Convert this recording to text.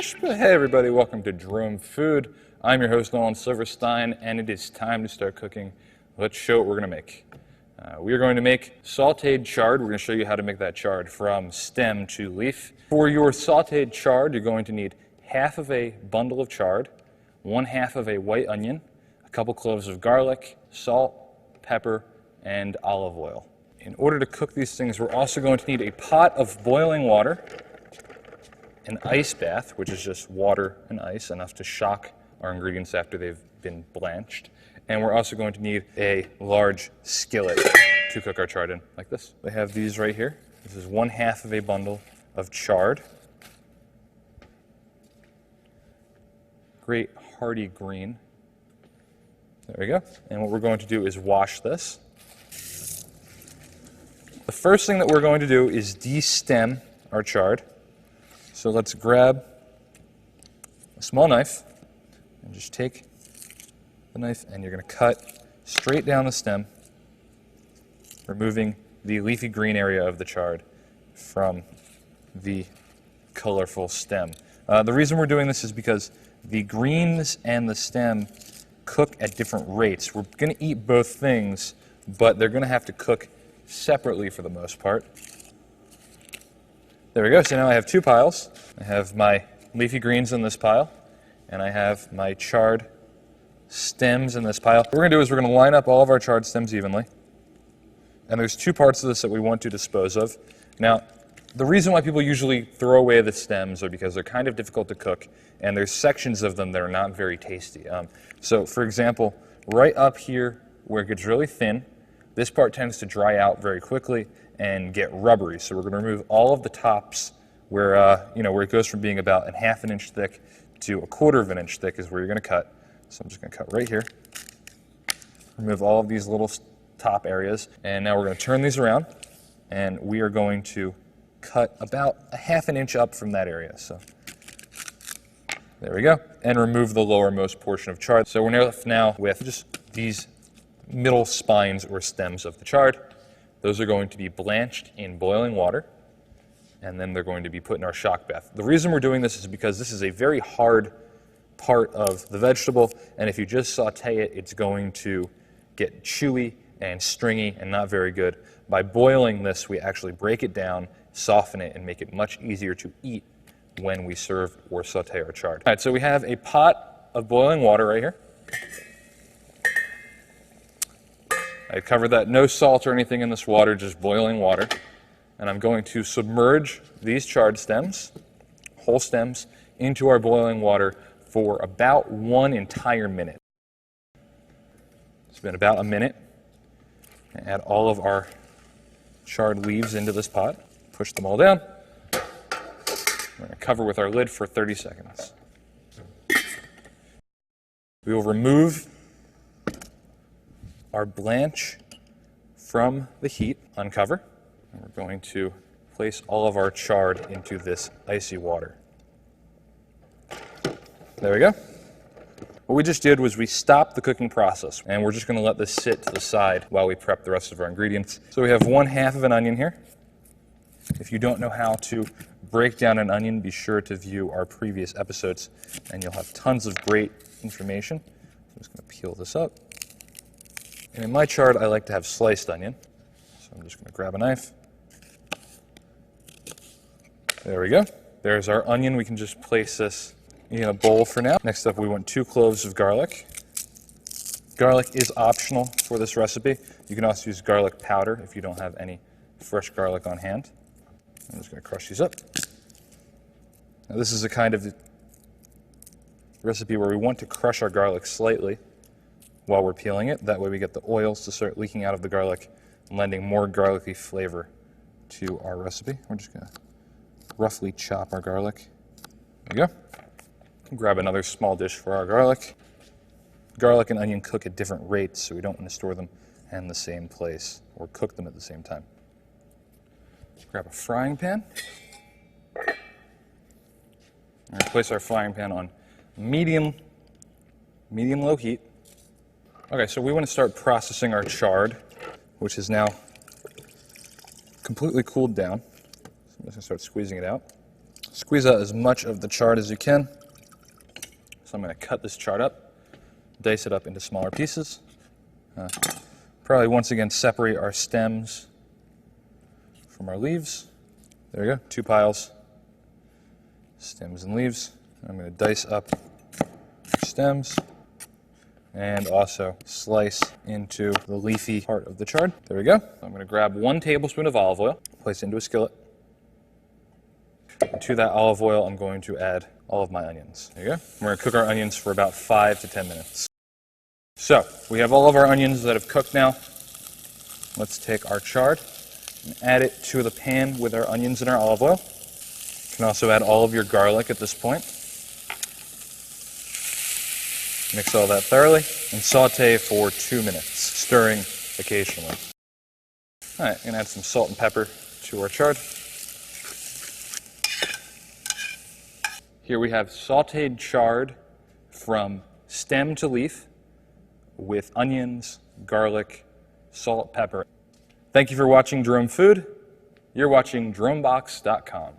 Hey everybody, welcome to DromeFood. I'm your host Nolan Silverstein, and it is time to start cooking. Let's show what we're going to make. We are going to make sauteed chard. We're going to show you how to make that chard from stem to leaf. For your sauteed chard, you're going to need half of a bundle of chard, 1/2 of a white onion, a couple cloves of garlic, salt, pepper, and olive oil. In order to cook these things, we're also going to need a pot of boiling water, an ice bath, which is just water and ice, enough to shock our ingredients after they've been blanched. And we're also going to need a large skillet to cook our chard in, like this. I have these right here. This is 1/2 of a bundle of chard. Great hearty green. There we go. And what we're going to do is wash this. The first thing that we're going to do is de-stem our chard. So let's grab a small knife and just take the knife and you're going to cut straight down the stem, removing the leafy green area of the chard from the colorful stem. The reason we're doing this is because the greens and the stem cook at different rates. We're going to eat both things, but they're going to have to cook separately for the most part. There we go. So now I have two piles. I have my leafy greens in this pile, and I have my chard stems in this pile. What we're going to do is we're going to line up all of our chard stems evenly. And there's two parts of this that we want to dispose of. Now, the reason why people usually throw away the stems are because they're kind of difficult to cook, and there's sections of them that are not very tasty. So, for example, right up here where it gets really thin, this part tends to dry out very quickly and get rubbery. So we're going to remove all of the tops where where it goes from being about 1/2 inch thick to 1/4 inch thick is where you're going to cut. So I'm just going to cut right here. Remove all of these little top areas, and now we're going to turn these around, and we are going to cut about 1/2 inch up from that area. So there we go, and remove the lowermost portion of chard. So we're left now with just these middle spines or stems of the chard. Those are going to be blanched in boiling water, and then they're going to be put in our shock bath. The reason we're doing this is because this is a very hard part of the vegetable, and if you just saute it, it's going to get chewy and stringy and not very good. By boiling this, we actually break it down, soften it, and make it much easier to eat when we serve or saute our chard. All right, so we have a pot of boiling water right here. I covered that, no salt or anything in this water, just boiling water. And I'm going to submerge these chard stems, whole stems, into our boiling water for about 1 entire minute. It's been about a minute. Add all of our chard leaves into this pot, push them all down. We're going to cover with our lid for 30 seconds. We will remove our blanch from the heat, uncover, and we're going to place all of our chard into this icy water. There we go. What we just did was we stopped the cooking process, and we're just going to let this sit to the side while we prep the rest of our ingredients. So we have 1/2 of an onion here. If you don't know how to break down an onion, be sure to view our previous episodes, and you'll have tons of great information. I'm just going to peel this up. And in my chard, I like to have sliced onion. So I'm just going to grab a knife. There we go. There's our onion. We can just place this in a bowl for now. Next up, we want 2 cloves of garlic. Garlic is optional for this recipe. You can also use garlic powder if you don't have any fresh garlic on hand. I'm just going to crush these up. Now, this is a kind of recipe where we want to crush our garlic slightly while we're peeling it. That way we get the oils to start leaking out of the garlic, lending more garlicky flavor to our recipe. We're just going to roughly chop our garlic. There we go. Grab another small dish for our garlic. Garlic and onion cook at different rates, so we don't want to store them in the same place or cook them at the same time. Grab a frying pan. And place our frying pan on medium-low heat. Okay, so we want to start processing our chard, which is now completely cooled down. So I'm just going to start squeezing it out. Squeeze out as much of the chard as you can. So I'm going to cut this chard up, dice it up into smaller pieces. Probably once again separate our stems from our leaves. There we go, 2 piles, stems and leaves. I'm going to dice up stems and also slice into the leafy part of the chard. There we go. I'm going to grab 1 tablespoon of olive oil, place it into a skillet. And to that olive oil, I'm going to add all of my onions. There you go. We're going to cook our onions for about 5 to 10 minutes. So, we have all of our onions that have cooked now. Let's take our chard and add it to the pan with our onions and our olive oil. You can also add all of your garlic at this point. Mix all that thoroughly and saute for 2 minutes, stirring occasionally. All right, I'm going to add some salt and pepper to our chard. Here we have sauteed chard from stem to leaf with onions, garlic, salt, pepper. Thank you for watching DromeFood. You're watching DromeBox.com.